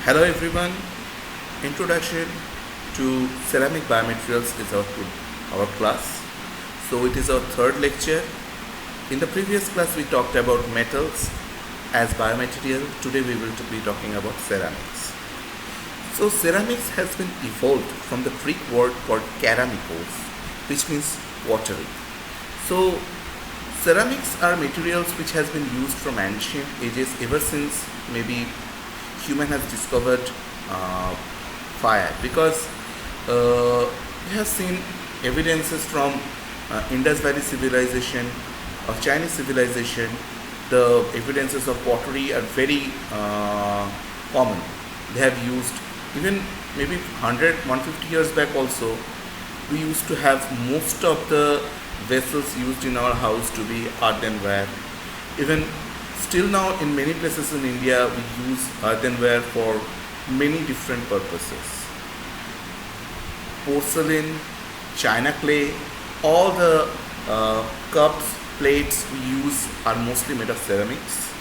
Hello everyone. Introduction to ceramic biomaterials is our class. So it is our third lecture. In the previous class we talked about metals as biomaterial. Today we will be talking about ceramics. So ceramics has been evolved from the Greek word called keramikos, which means pottery. So ceramics are materials which has been used from ancient ages ever since maybe human has discovered uh, fire, because we have seen evidences from Indus Valley civilization or Chinese civilization. The evidences of pottery are very common. They have used even maybe 100 150 years back also. We used to have most of the vessels used in our house to be earthenware. Even still now in many places in India we use earthenware for many different purposes. Porcelain, china clay, all the cups, plates we use are mostly made of ceramics.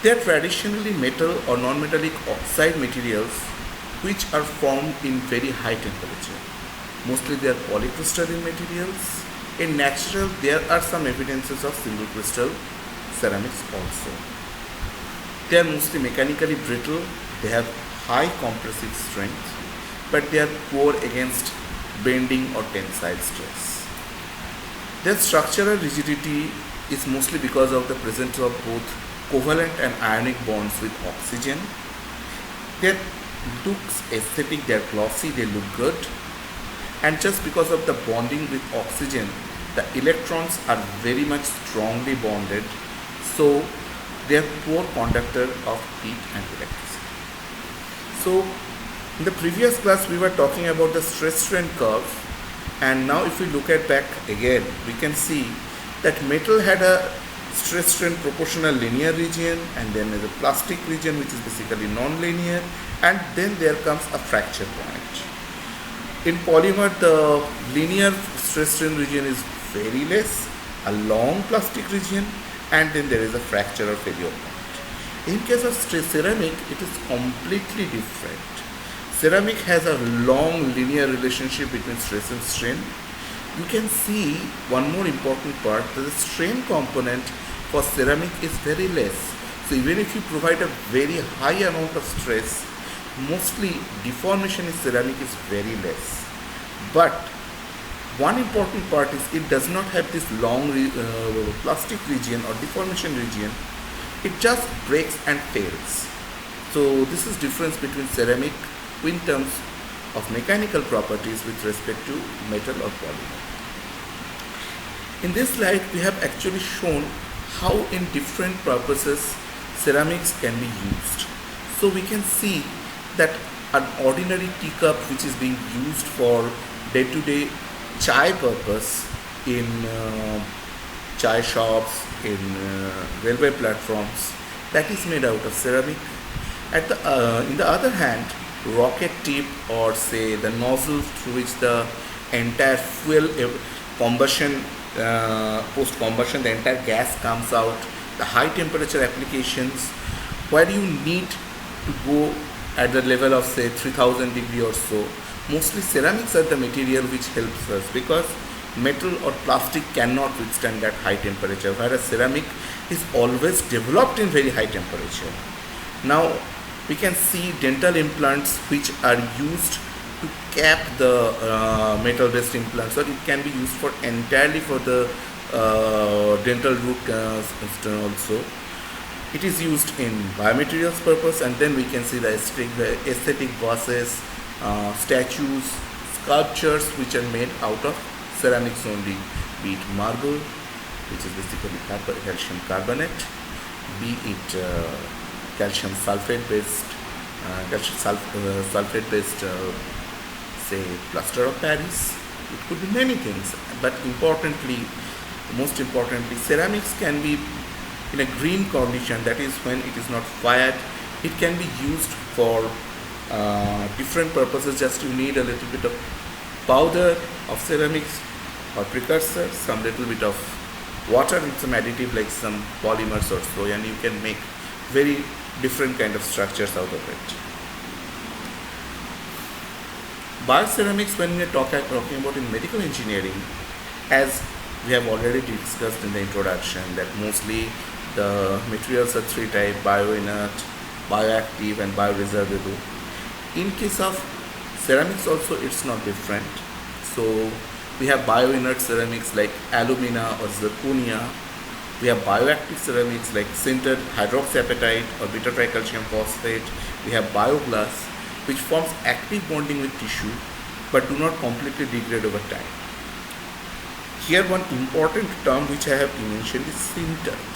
They are traditionally metal or non-metallic oxide materials which are formed in very high temperature. Mostly they are polycrystalline materials. In natural, there are some evidences of single crystal ceramics also. They are mostly mechanically brittle. They have high compressive strength, but they are poor against bending or tensile stress. Their structural rigidity is mostly because of the presence of both covalent and ionic bonds with oxygen. Their looks aesthetic, they are glossy, they look good, and just because of the bonding with oxygen, the electrons are very much strongly bonded, so they are poor conductor of heat and electricity. So in the previous class we were talking about the stress strain curve, and now if we look at back again we can see that metal had a stress strain proportional linear region, and then there's a plastic region which is basically non-linear, and then there comes a fracture point. In polymer, the linear stress strain region is very less, a long plastic region, and then there is a fracture or failure point. In case of ceramic, it is completely different. Ceramic has a long linear relationship between stress and strain. You can see one more important part, that the strain component for ceramic is very less. So even if you provide a very high amount of stress, mostly deformation in ceramic is very less. But one important part is it does not have this long plastic region or deformation region. It just breaks and fails. So this is difference between ceramic in terms of mechanical properties with respect to metal or polymer. In this slide we have actually shown how in different purposes ceramics can be used. So we can see that an ordinary teacup which is being used for day-to-day chai purpose in chai shops, in railway platforms, that is made out of ceramic. In the other hand, rocket tip, or say the nozzle through which the entire fuel combustion, post combustion the entire gas comes out, the high temperature applications where you need to go at the level of say 3000 degree or so, mostly ceramics are the material which helps us, because metal or plastic cannot withstand that high temperature, whereas ceramic is always developed in very high temperature. Now we can see dental implants which are used to cap the metal based implants, or it can be used for entirely for the dental root also. It is used in biomaterials purpose, and then we can see the aesthetic vases, statues, sculptures which are made out of ceramics only, be it marble, which is basically calcium carbonate, be it calcium sulfate based say plaster of Paris. It could be many things, but most importantly, ceramics can be in a green condition, that is when it is not fired. It can be used for different purposes. Just you need a little bit of powder of ceramics or precursor, some little bit of water and some additive like some polymers or so, and you can make very different kind of structures out of it. Bioceramics, when we are talking about in medical engineering, as we have already discussed in the introduction, that mostly the materials are three types: bioinert, bioactive, and bioresorbable. In case of ceramics also, it's not different. So we have bioinert ceramics like alumina or zirconia. We have bioactive ceramics like sintered hydroxyapatite or beta tricalcium phosphate. We have bioglass, which forms active bonding with tissue but do not completely degrade over time. Here one important term which I have mentioned is sintered.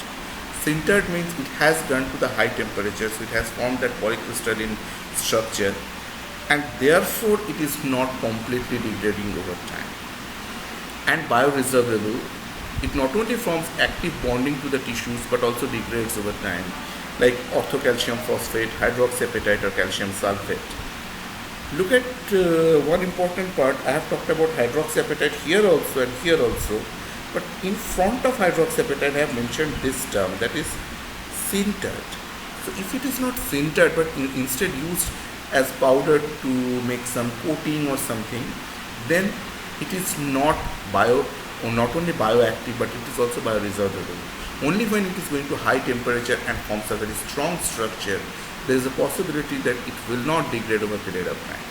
Sintered means it has gone to the high temperatures, so it has formed that polycrystalline structure, and therefore it is not completely degrading over time. And bioresorbable, it not only forms active bonding to the tissues but also degrades over time, like orthocalcium phosphate, hydroxyapatite, or calcium sulfate. Look at one important part. I have talked about hydroxyapatite here also and here also, but in front of hydroxyapatite I have mentioned this term, that is sintered. So if it is not sintered but instead used as powder to make some coating or something, then it is not not only bioactive but it is also bioresorbable. Only when it is going to high temperature and forms a very strong structure, there is a possibility that it will not degrade over a period of time.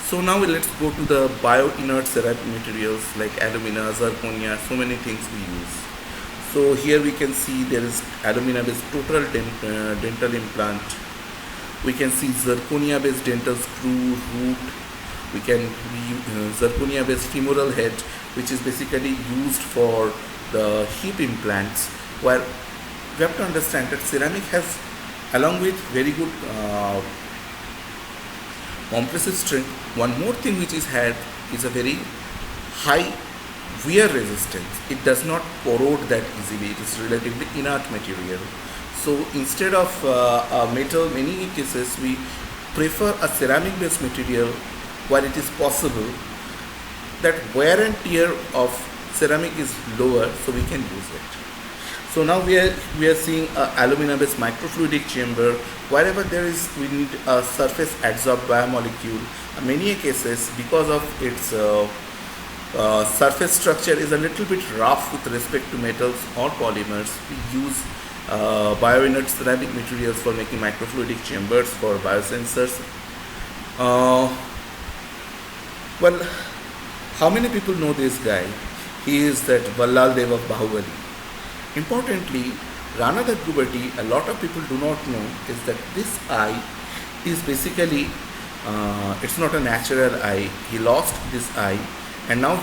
So now let's go to the bioinert ceramic materials like alumina, zirconia, so many things we use. So here we can see there is alumina based total dental implant. We can see zirconia based dental screw, root. We can zirconia based femoral head, which is basically used for the hip implants, where we have to understand that ceramic has, along with very good compressive strength, one more thing which is had is a very high wear resistance. It does not corrode that easily. It is relatively inert material. So instead of a metal, many cases we prefer a ceramic based material where it is possible that wear and tear of ceramic is lower, so we can use it. So now we are seeing alumina based microfluidic chamber. Wherever there is, we need a surface adsorbed biomolecule. In many cases, because of its surface structure is a little bit rough with respect to metals or polymers, we use bioinert ceramic materials for making microfluidic chambers for biosensors. Well, how many people know this guy? He is that Vallal Dev of Bahubali. Importantly, Rana Daggubati, a lot of people do not know, is that this eye is basically, it's not a natural eye. He lost this eye, and now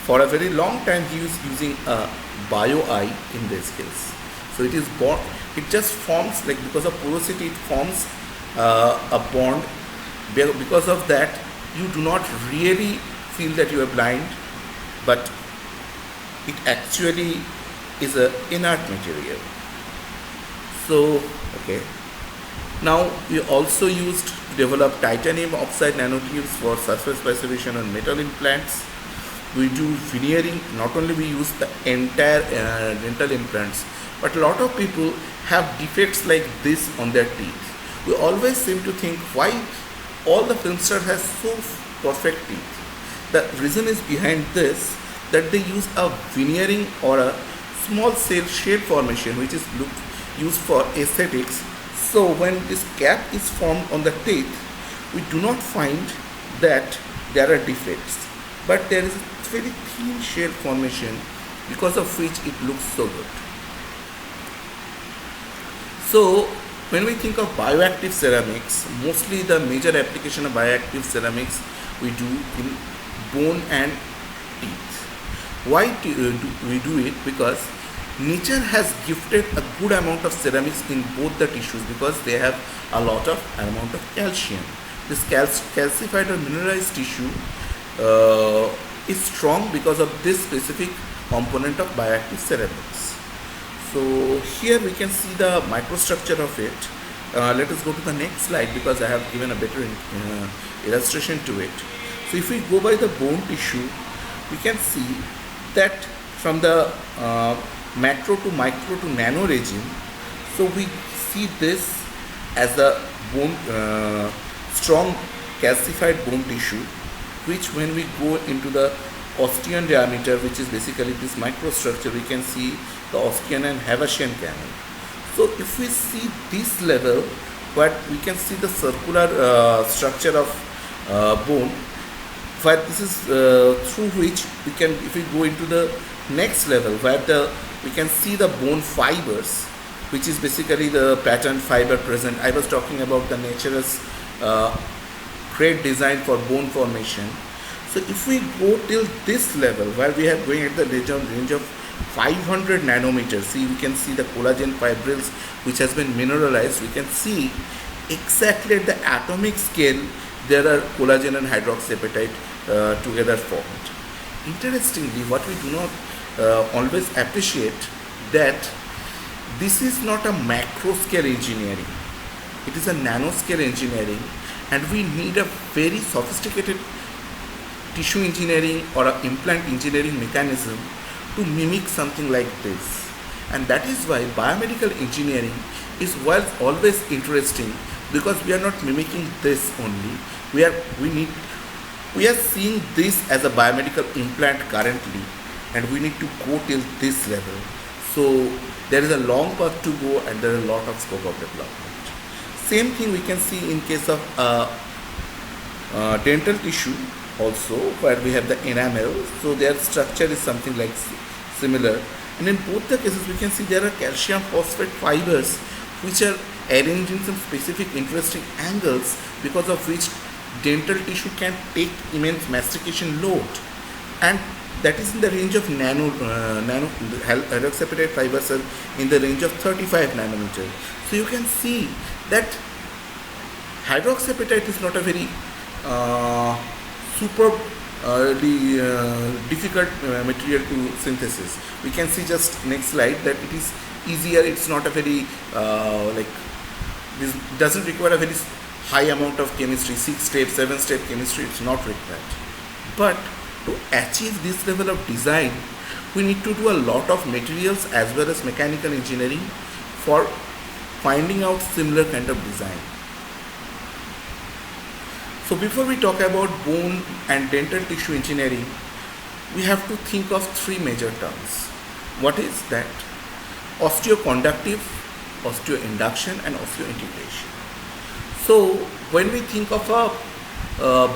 for a very long time he is using a bio eye in this case. So it is bond, it just forms, like because of porosity, it forms a bond. Because of that, you do not really feel that you are blind, but it actually is an inert material. So, okay. Now we also used to develop titanium oxide nanotubes for surface preservation on metal implants. We do veneering. Not only we use the entire dental implants, but a lot of people have defects like this on their teeth. We always seem to think why all the film stars has so perfect teeth. The reason is behind this, that they use a veneering or a small cell shade formation, which is used for aesthetics. So when this cap is formed on the teeth, we do not find that there are defects, but there is a very thin shade formation because of which it looks so good. So when we think of bioactive ceramics, mostly the major application of bioactive ceramics we do in bone and teeth. Why do we do it? Because nature has gifted a good amount of ceramics in both the tissues because they have a lot of amount of calcium. This calcified or mineralized tissue is strong because of this specific component of bioactive ceramics. So here we can see the microstructure of it. Let us go to the next slide because I have given a better illustration to it. So if we go by the bone tissue, we can see that from the macro to micro to nano regime. So we see this as a bone, strong calcified bone tissue, which when we go into the osteon diameter, which is basically this microstructure, we can see the osteon and Haversian canal. So if we see this level, but we can see the circular structure of bone, where this is through which we can, if we go into the next level, where we can see the bone fibers, which is basically the pattern fiber present. I was talking about the nature's great design for bone formation. So if we go till this level, where we are going at the range of 500 nanometers, see, we can see the collagen fibrils which has been mineralized. We can see exactly at the atomic scale there are collagen and hydroxyapatite together formed. Interestingly, what we do not always appreciate, that this is not a macro scale engineering, it is a nanoscale engineering, and we need a very sophisticated tissue engineering or an implant engineering mechanism to mimic something like this. And that is why biomedical engineering is always interesting, because we are not mimicking this only. We are seeing this as a biomedical implant currently, and we need to go till this level. So there is a long path to go, and there is a lot of scope of development. Same thing we can see in case of dental tissue also, where we have the enamel. So their structure is something like similar, and in both the cases we can see there are calcium phosphate fibers which are arranged in some specific interesting angles, because of which dental tissue can take immense mastication load, and that is in the range of nano hydroxyapatite fibers are in the range of 35 nanometers. So you can see that hydroxyapatite is not a very difficult material to synthesis. We can see just next slide that it is easier. It's not a very this doesn't require a very high amount of chemistry, 6-step, 7-step chemistry. It's not required. But to achieve this level of design, we need to do a lot of materials as well as mechanical engineering for finding out similar kind of design. So before we talk about bone and dental tissue engineering, we have to think of three major terms. What is that? Osteoconductive, osteoinduction, and osteointegration. So when we think of a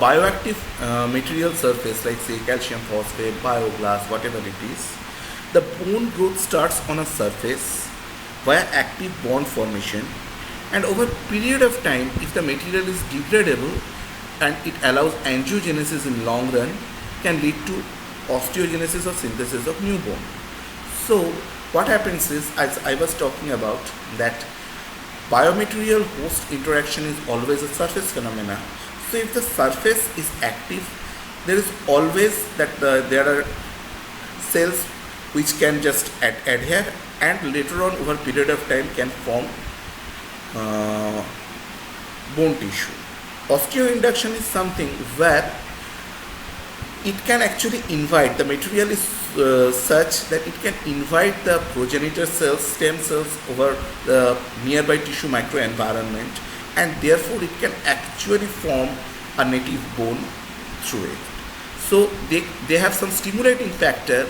bioactive material surface, like say calcium phosphate, bioglass, whatever it is, the bone growth starts on a surface via active bond formation, and over a period of time, if the material is degradable and it allows angiogenesis in long run, can lead to osteogenesis or synthesis of new bone. So what happens is, as I was talking about, that biomaterial host interaction is always a surface phenomena. So if the surface is active, there is always that there are cells which can just adhere, and later on over a period of time can form bone tissue. Osteoinduction is something where it can actually invite, the material is such that it can invite the progenitor cells, stem cells over the nearby tissue microenvironment, and therefore it can actually form a native bone through it. So they have some stimulating factor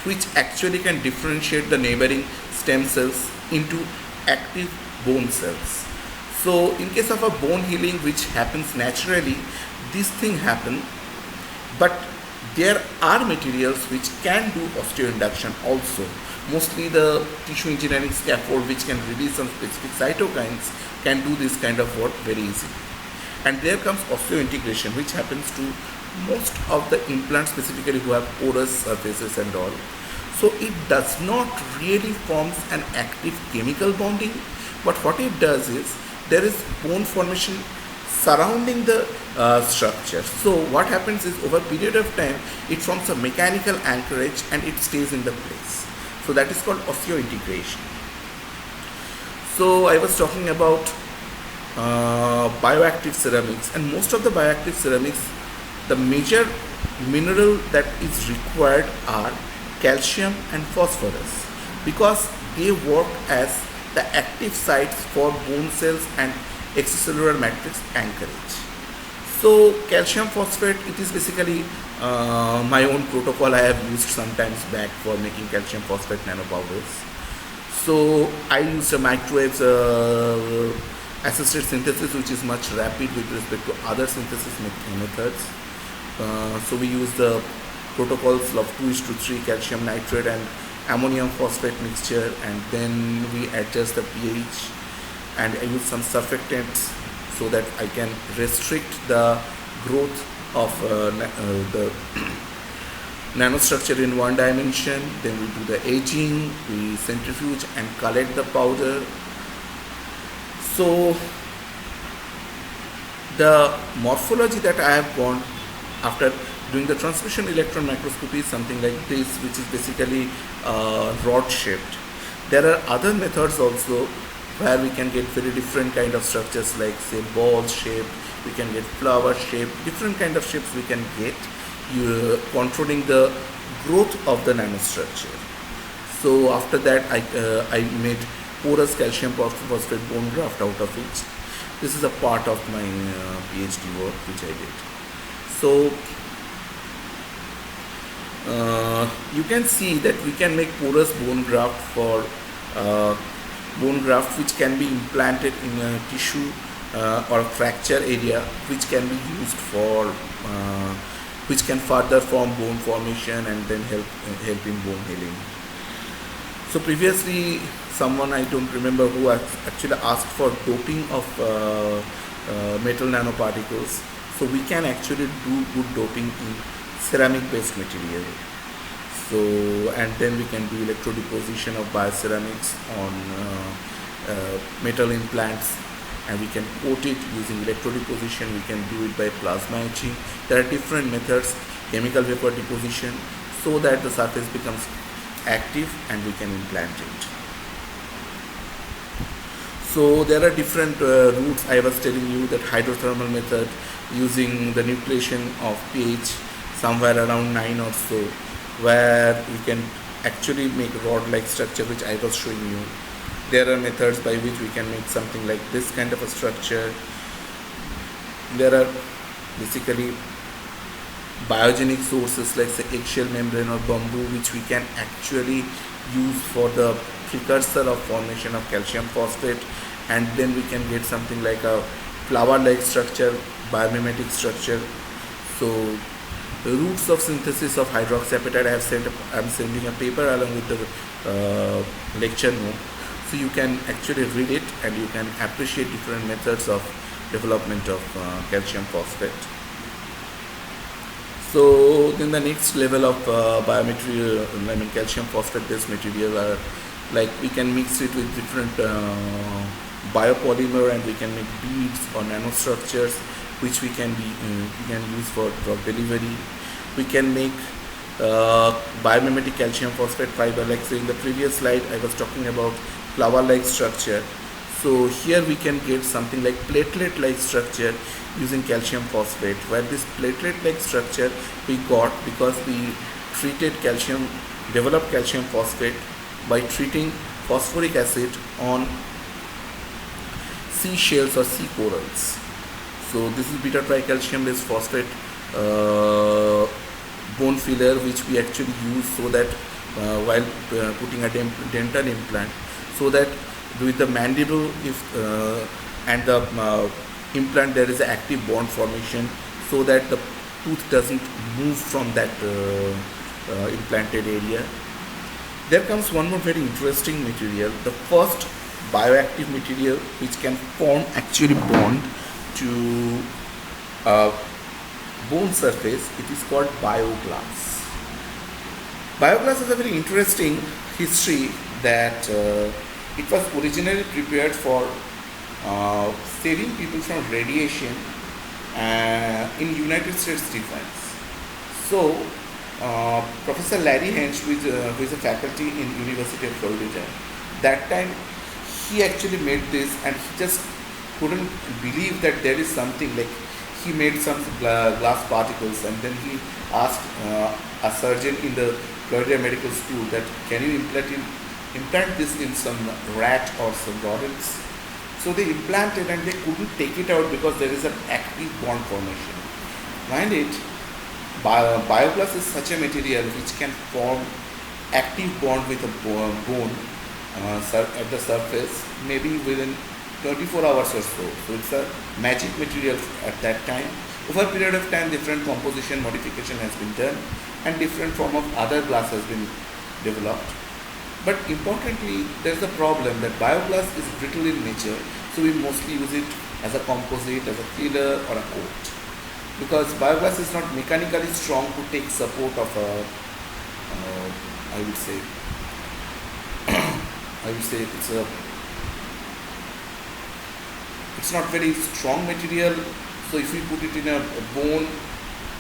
which actually can differentiate the neighboring stem cells into active bone cells. So in case of a bone healing which happens naturally, this thing happens, but there are materials which can do osteoinduction also. Mostly the tissue engineering scaffold which can release some specific cytokines can do this kind of work very easily. And there comes osteointegration, which happens to most of the implants, specifically who have porous surfaces and all. So it does not really form an active chemical bonding, but what it does is there is bone formation surrounding the structure. So what happens is, over a period of time, it forms a mechanical anchorage and it stays in the place. So that is called osteointegration. So I was talking about bioactive ceramics, and most of the bioactive ceramics, the major mineral that is required are calcium and phosphorus, because they work as the active sites for bone cells and extracellular matrix anchorage. So calcium phosphate, it is basically my own protocol I have used sometimes back for making calcium phosphate nanopowders. So I used a microwave assisted synthesis, which is much rapid with respect to other synthesis methods. So we use the protocols of 2:3 calcium nitrate and ammonium phosphate mixture, and then we adjust the pH, and I use some surfactants so that I can restrict the growth of the nanostructure in one dimension. Then we do the aging, we centrifuge and collect the powder. So the morphology that I have gone after doing the transmission electron microscopy is something like this, which is basically rod shaped. There are other methods also where we can get very different kind of structures, like say ball shaped, we can get flower shaped, different kind of shapes we can get, controlling the growth of the nanostructure. So after that I made porous calcium phosphate bone graft out of it. This is a part of my PhD work which I did. So you can see that we can make porous bone graft for bone graft which can be implanted in a tissue or fracture area, which can be used for which can further form bone formation and then help in bone healing. So previously someone, I don't remember who, actually asked for doping of metal nanoparticles. So we can actually do good doping in ceramic based material. So, and then we can do electrodeposition of bioceramics on metal implants, and we can coat it using electrodeposition. We can do it by plasma etching. There are different methods, chemical vapor deposition, so that the surface becomes active and we can implant it. So there are different routes. I was telling you that hydrothermal method using the nucleation of pH somewhere around 9 or so, where we can actually make rod-like structure, which I was showing you. There are methods by which we can make something like this kind of a structure. There are basically biogenic sources like say eggshell membrane or bamboo, which we can actually use for the precursor of formation of calcium phosphate, and then we can get something like a flower-like structure, biomimetic structure. So the routes of synthesis of hydroxyapatite, I'm sending a paper along with the lecture note, so you can actually read it and you can appreciate different methods of development of calcium phosphate. So then the next level of biomaterial, I mean calcium phosphate based material, are like we can mix it with different biopolymer, and we can make beads or nanostructures which we can use for drug delivery. We can make biomimetic calcium phosphate fiber, like say in the previous slide I was talking about flower-like structure. So here we can get something like platelet-like structure using calcium phosphate, where this platelet-like structure we got because we developed calcium phosphate by treating phosphoric acid on seashells or sea corals. So this is beta tricalcium based phosphate bone filler, which we actually use so that while putting a dental implant, so that with the mandible and the implant there is an active bond formation, so that the tooth doesn't move from that implanted area. There comes one more very interesting material, the first bioactive material which can form actually bond to bone surface. It is called bioglass. Bioglass has a very interesting history, that it was originally prepared for saving people from radiation in United States Defense. So Professor Larry Hench, who is a faculty in University of Florida, that time he actually made this, and he just couldn't believe that there is something like, he made some glass particles, and then he asked a surgeon in the Florida Medical School that can you implant this in some rat or some rodents. So they implanted and they couldn't take it out because there is an active bond formation. Mind it, bioglass is such a material which can form active bond with a bone at the surface maybe within 24 hours or so. So it's a magic material at that time. Over a period of time, different composition modification has been done and different form of other glass has been developed. But importantly, there is a problem that bioglass is brittle in nature, so we mostly use it as a composite, as a filler or a coat. Because bioglass is not mechanically strong to take support of a, I would say it's not very strong material. So if we put it in a bone,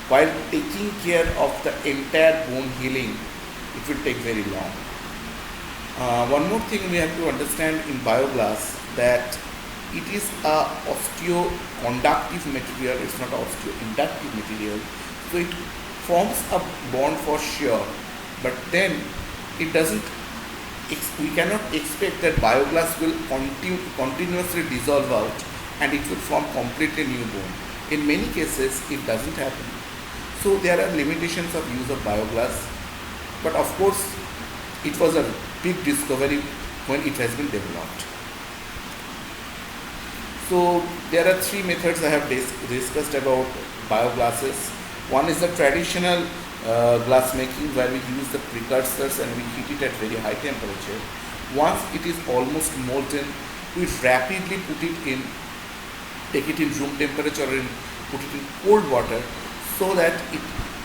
while taking care of the entire bone healing, it will take very long. One more thing we have to understand in bioglass, that it is a osteoconductive material, it's not osteoinductive material. So it forms a bond for sure, but then it doesn't, we cannot expect that bioglass will continuously dissolve out and it will form completely new bone. In many cases, it doesn't happen. So there are limitations of use of bioglass, but of course, it was a big discovery when it has been developed. So there are three methods I have discussed about bioglasses. One is the traditional glass making, where we use the precursors and we heat it at very high temperature. Once it is almost molten, we rapidly put it in, take it in room temperature and put it in cold water so that it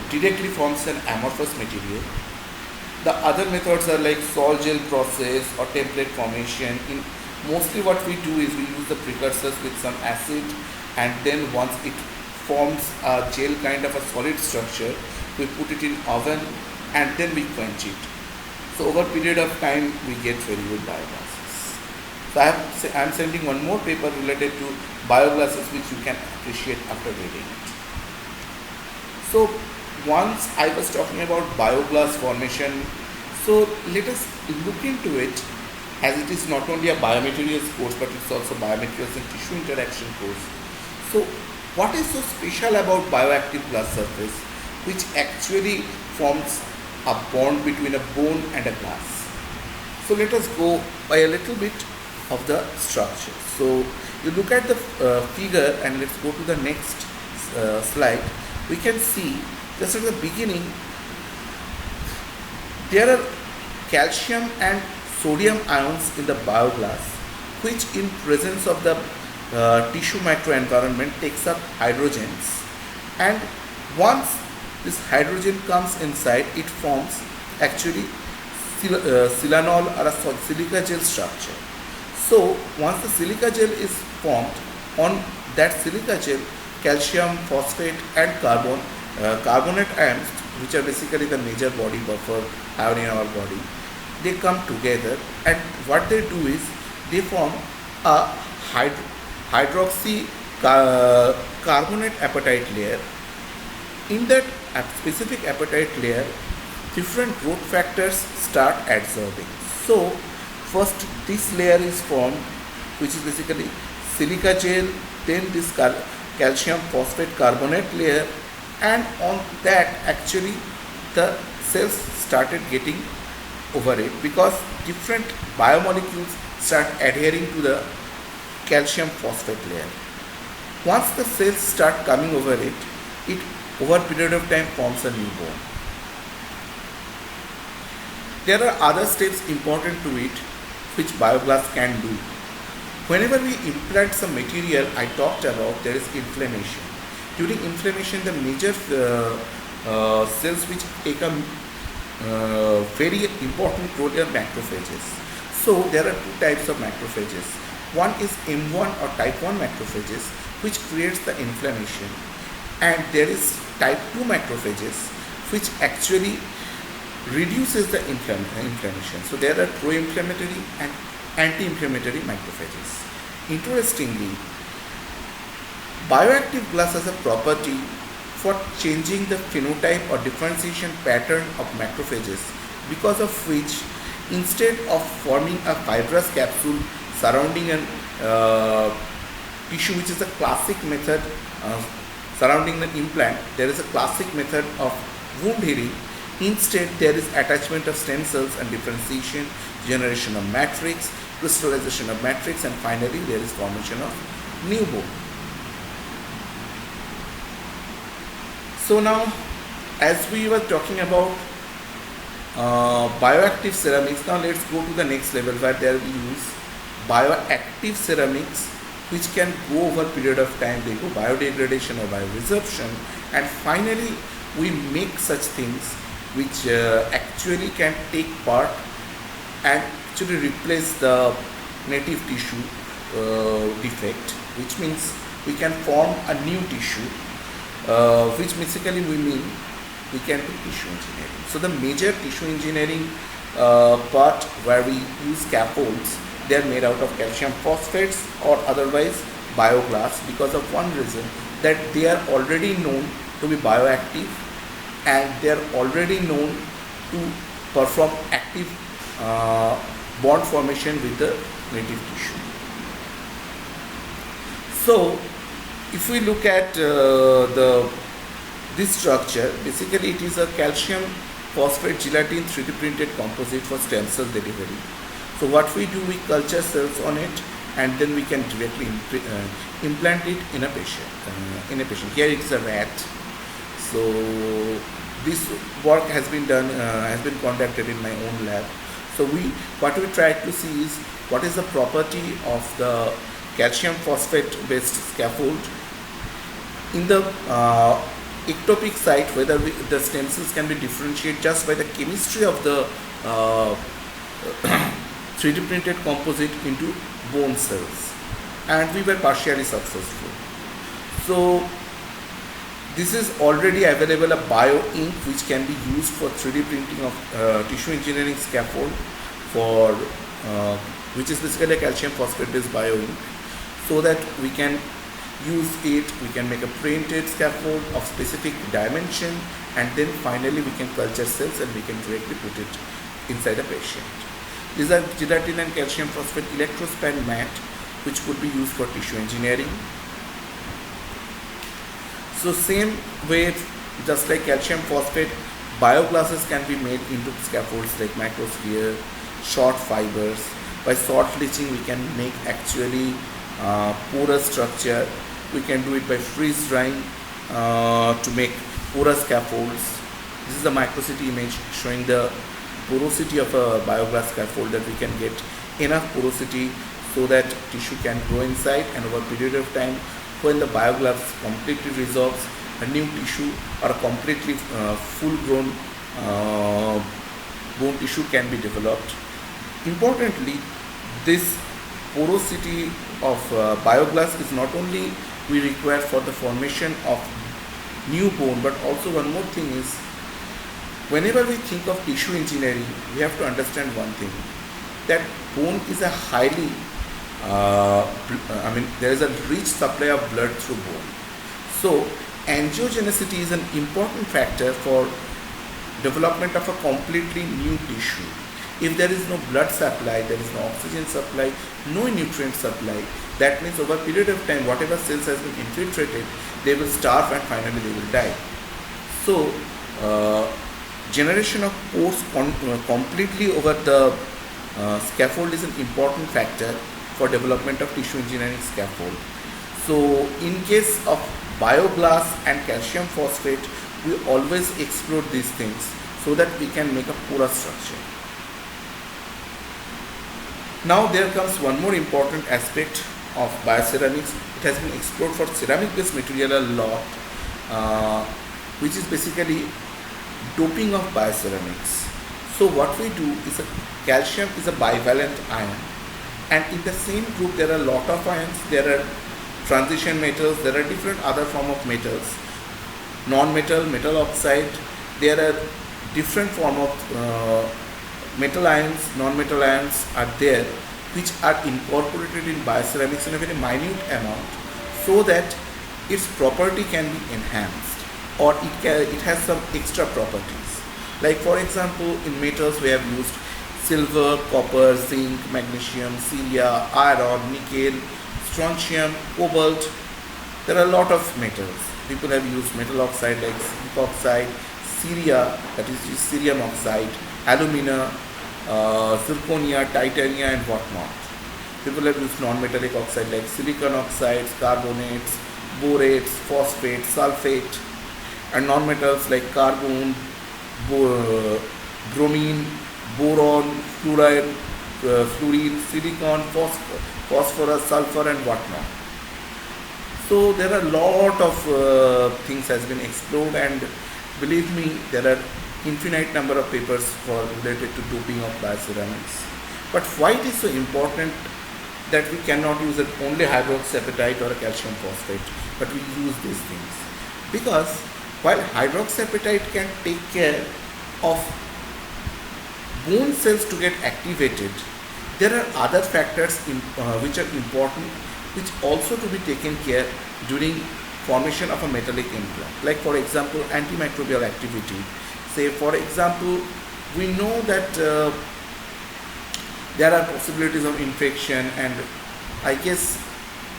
directly forms an amorphous material. The other methods are like sol gel process or template formation. In mostly what we do is we use the precursors with some acid, and then once it forms a gel kind of a solid structure, we put it in oven and then we quench it. So over a period of time we get very good bioglasses. So I am sending one more paper related to bioglasses which you can appreciate after reading it. So once I was talking about bioglass formation, so let us look into it, as it is not only a biomaterials course but it's also biomaterials and tissue interaction course. So what is so special about bioactive glass surface which actually forms a bond between a bone and a glass? So let us go by a little bit of the structure. So you look at the figure and let's go to the next slide. We can see just at the beginning there are calcium and sodium ions in the bioglass, which in presence of the tissue microenvironment takes up hydrogens, and once this hydrogen comes inside, it forms actually silanol or a silica gel structure. So once the silica gel is formed, on that silica gel, calcium, phosphate and carbonate ions, which are basically the major body buffer ion in our body, they come together, and what they do is they form a hydroxy carbonate apatite layer. In that specific apatite layer, different growth factors start adsorbing. So first this layer is formed, which is basically silica gel, then this calcium phosphate carbonate layer, and on that actually the cells started getting over it because different biomolecules start adhering to the calcium phosphate layer. Once the cells start coming over it, it over a period of time forms a new bone. There are other steps important to it which bioglass can do. Whenever we implant some material, I talked about, there is inflammation. During inflammation, the major cells which take a very important role are macrophages. So there are two types of macrophages. One is M1 or type 1 macrophages, which creates the inflammation, and there is type 2 macrophages which actually reduces the inflammation. So there are pro-inflammatory and anti-inflammatory macrophages. Interestingly, bioactive glass has a property for changing the phenotype or differentiation pattern of macrophages, because of which Instead of forming a fibrous capsule surrounding an tissue, which is a classic method surrounding the implant, there is a classic method of wound healing. Instead, there is attachment of stem cells and differentiation, generation of matrix, crystallization of matrix, and finally there is formation of new bone. So now, as we were talking about bioactive ceramics, now let's go to the next level where there we use bioactive ceramics, which can go over a period of time. They go biodegradation or bioresorption, and finally we make such things which actually can take part and actually replace the native tissue defect, which means we can form a new tissue, which basically we mean we can do tissue engineering. So the major tissue engineering part where we use scaffolds, they are made out of calcium phosphates or otherwise bioglass, because of one reason, that they are already known to be bioactive and they are already known to perform active bond formation with the native tissue. So if we look at this structure, basically it is a calcium phosphate gelatin 3D printed composite for stem cell delivery. So what we do, we culture cells on it and then we can directly implant it in a patient. Here it is a rat. So this work has been done, has been conducted in my own lab. So what we try to see is what is the property of the calcium phosphate based scaffold in the ectopic site, whether the stem cells can be differentiated just by the chemistry of the 3D printed composite into bone cells, and we were partially successful. So this is already available, a bio ink which can be used for 3D printing of tissue engineering scaffold for which is basically a calcium phosphate based bio ink, so that we can use it, we can make a printed scaffold of specific dimension, and then finally we can culture cells and we can directly put it inside a patient. These are gelatin and calcium phosphate electrospan mat which could be used for tissue engineering. So same way, just like calcium phosphate, bioglasses can be made into scaffolds like microsphere, short fibers. By salt leaching we can make actually porous structure. We can do it by freeze drying to make porous scaffolds. This is the microcity image showing the porosity of a bioglass scaffold, that we can get enough porosity so that tissue can grow inside, and over a period of time, when the bioglass completely resolves, a new tissue or a completely full grown bone tissue can be developed. Importantly, this porosity of bioglass is not only we require for the formation of new bone, but also one more thing is, whenever we think of tissue engineering, we have to understand one thing, that bone is a highly there is a rich supply of blood through bone. So angiogenicity is an important factor for development of a completely new tissue. If there is no blood supply, there is no oxygen supply, no nutrient supply, that means over a period of time, whatever cells has been infiltrated, they will starve and finally they will die. So generation of pores completely over the scaffold is an important factor for development of tissue engineering scaffold. So in case of bioglass and calcium phosphate, we always explore these things so that we can make a porous structure. Now there comes one more important aspect of bioceramics. It has been explored for ceramic based material a lot, which is basically doping of bioceramics. So what we do is, calcium is a bivalent ion, and in the same group there are a lot of ions. There are transition metals, there are different other form of metals, non-metal, metal oxide. There are different form of metal ions, non-metal ions are there, which are incorporated in bioceramics in a very minute amount, so that its property can be enhanced, or it has some extra properties. Like for example, in metals we have used silver, copper, zinc, magnesium, ceria, iron, nickel, strontium, cobalt. There are a lot of metals. People have used metal oxide like zinc oxide, ceria, that is cerium oxide, alumina, zirconia, titania, and whatnot. People have used non-metallic oxide like silicon oxides, carbonates, borates, phosphates, sulfate, and non-metals like carbon, bromine, boron, fluorine, fluorine, silicon, phosphorus, sulfur, and whatnot. So there are a lot of things has been explored, and believe me, there are infinite number of papers for related to doping of bioceramics. But why it is so important that we cannot use it only hydroxyapatite or a calcium phosphate, but we use these things? Because while hydroxyapatite can take care of bone cells to get activated, there are other factors which are important, which also to be taken care during formation of a metallic implant. Like for example, antimicrobial activity. Say for example, we know that there are possibilities of infection, and I guess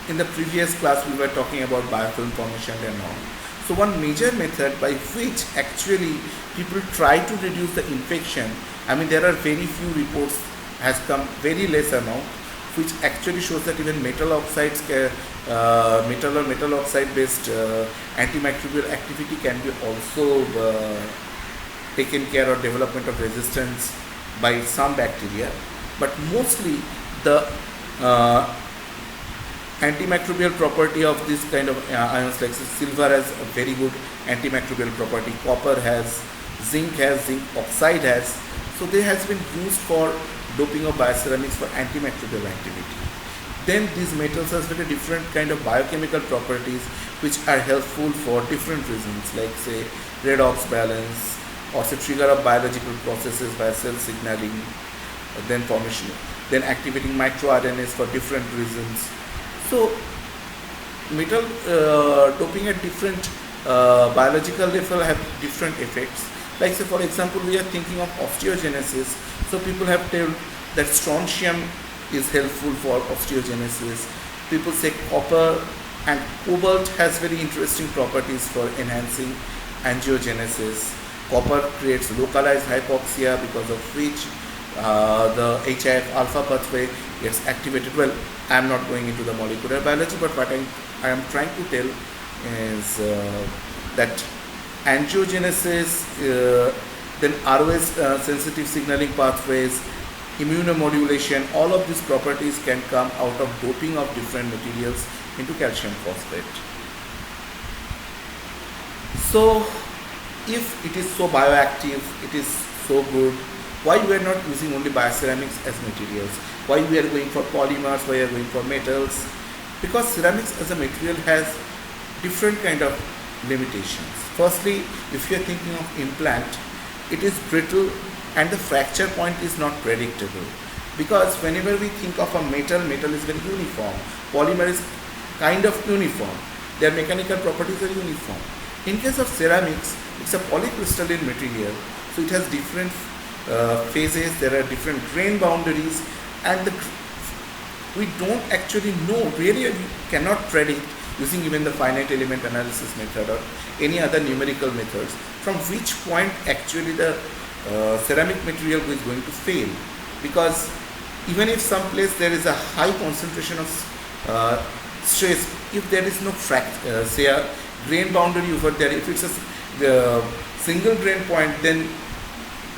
in the previous class we were talking about biofilm formation and all. So one major method by which actually people try to reduce the infection, I mean there are very few reports, has come very less amount, which actually shows that even metal oxides, metal or metal oxide based antimicrobial activity can be also taken care of development of resistance by some bacteria. But mostly the antimicrobial property of this kind of ions, like silver has a very good antimicrobial property, copper has, zinc oxide has. So they has been used for doping of bioceramics for antimicrobial activity. Then these metals has very different kind of biochemical properties which are helpful for different reasons, like say redox balance, also trigger of biological processes by cell signaling, then formation, then activating microRNAs for different reasons. So metal doping at different biological level have different effects. Like say for example, we are thinking of osteogenesis. So people have told that strontium is helpful for osteogenesis. People say copper and cobalt has very interesting properties for enhancing angiogenesis. Copper creates localized hypoxia, because of which the HIF alpha pathway gets activated. Well, I am not going into the molecular biology, but what I am trying to tell is that angiogenesis, then ROS sensitive signaling pathways, immunomodulation, all of these properties can come out of doping of different materials into calcium phosphate. So if it is so bioactive, it is so good, why we are not using only bioceramics as materials? Why we are going for polymers, why we are going for metals? Because ceramics as a material has different kind of limitations. Firstly, if you are thinking of implant, it is brittle and the fracture point is not predictable. Because whenever we think of a metal is very uniform. Polymer is kind of uniform. Their mechanical properties are uniform. In case of ceramics, it's a polycrystalline material, so it has different phases, there are different grain boundaries, and we don't actually know, really we cannot predict using even the finite element analysis method or any other numerical methods from which point actually the ceramic material is going to fail. Because even if some place there is a high concentration of stress, if there is no say a grain boundary over there, if it's a single grain point, then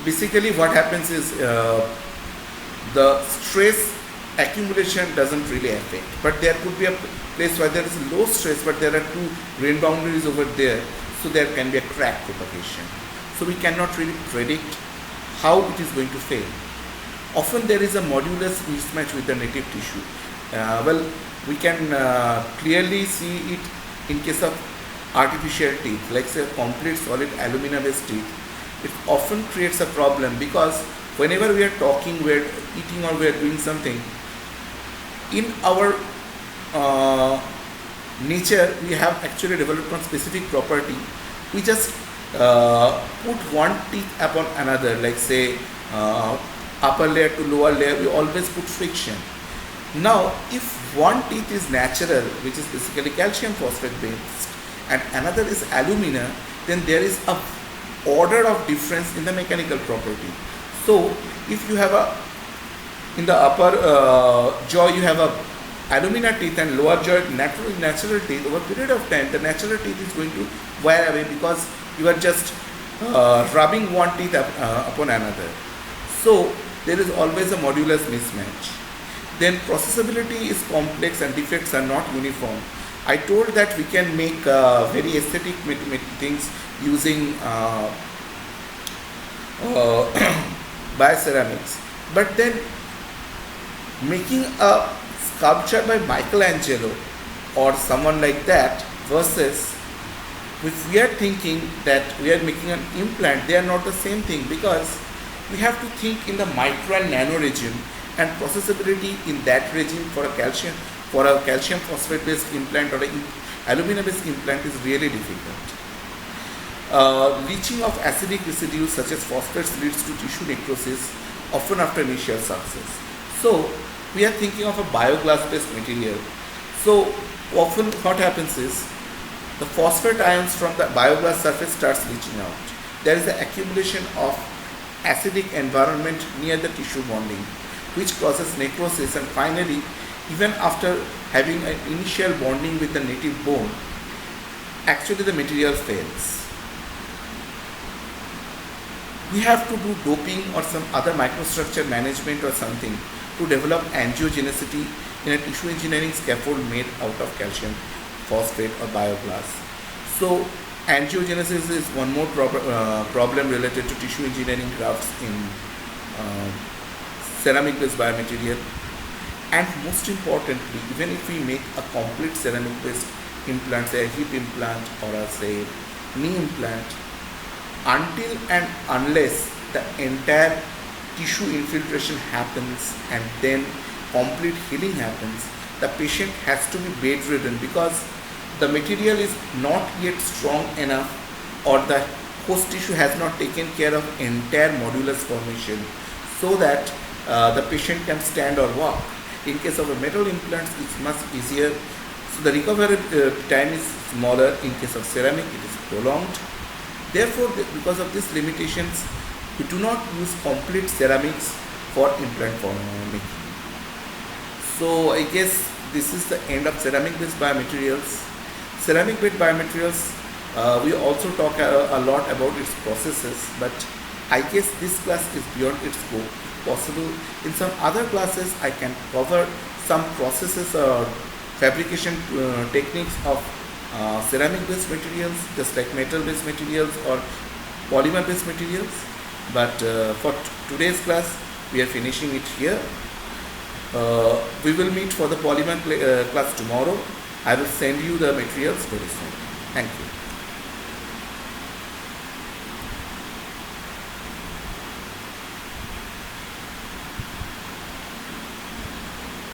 basically what happens is the stress accumulation doesn't really affect. But there could be a place where there is low stress, but there are two grain boundaries over there, so there can be a crack propagation. So we cannot really predict how it is going to fail. Often there is a modulus mismatch with the native tissue. Well, we can clearly see it in case of artificial teeth, like say a complete solid alumina based teeth. It often creates a problem because whenever we are talking, we are eating or we are doing something, in our nature we have actually developed one specific property. We just put one teeth upon another, like say upper layer to lower layer, we always put friction. Now, if one teeth is natural, which is basically calcium phosphate based, and another is alumina, then there is a order of difference in the mechanical property. So, if you have a in the upper jaw you have a alumina teeth and lower jaw natural teeth, over a period of time the natural teeth is going to wear away because you are just rubbing one teeth upon another. So there is always a modulus mismatch. Then processability is complex and defects are not uniform. I told that we can make very aesthetic things using bioceramics, but then making a sculpture by Michelangelo or someone like that versus if we are thinking that we are making an implant, they are not the same thing, because we have to think in the micro and nano region, and processability in that region for a calcium phosphate based implant or an alumina based implant is really difficult. Leaching of acidic residues such as phosphates leads to tissue necrosis often after initial success. So we are thinking of a bioglass based material. So often what happens is the phosphate ions from the bioglass surface starts leaching out. There is an accumulation of acidic environment near the tissue bonding, which causes necrosis, and finally, even after having an initial bonding with the native bone, actually the material fails. We have to do doping or some other microstructure management or something to develop angiogenicity in a tissue engineering scaffold made out of calcium phosphate or bioglass. So angiogenesis is one more problem related to tissue engineering grafts in ceramic based biomaterial. And most importantly, even if we make a complete ceramic based implant, say a hip implant or a say knee implant, until and unless the entire tissue infiltration happens and then complete healing happens, the patient has to be bedridden because the material is not yet strong enough, or the host tissue has not taken care of entire modulus formation so that the patient can stand or walk. In case of a metal implants, it's much easier. So the recovery time is smaller. In case of ceramic, it is prolonged. Therefore, because of these limitations, we do not use complete ceramics for implant making. So I guess this is the end of ceramic based biomaterials. Ceramic based biomaterials, we also talk a lot about its processes, but I guess this class is beyond its scope. If possible, in some other classes I can cover some processes or fabrication techniques of ceramic based materials, just like metal based materials or polymer based materials. But for today's class, we are finishing it here. We will meet for the polymer class tomorrow. I will send you the materials very soon. Thank you.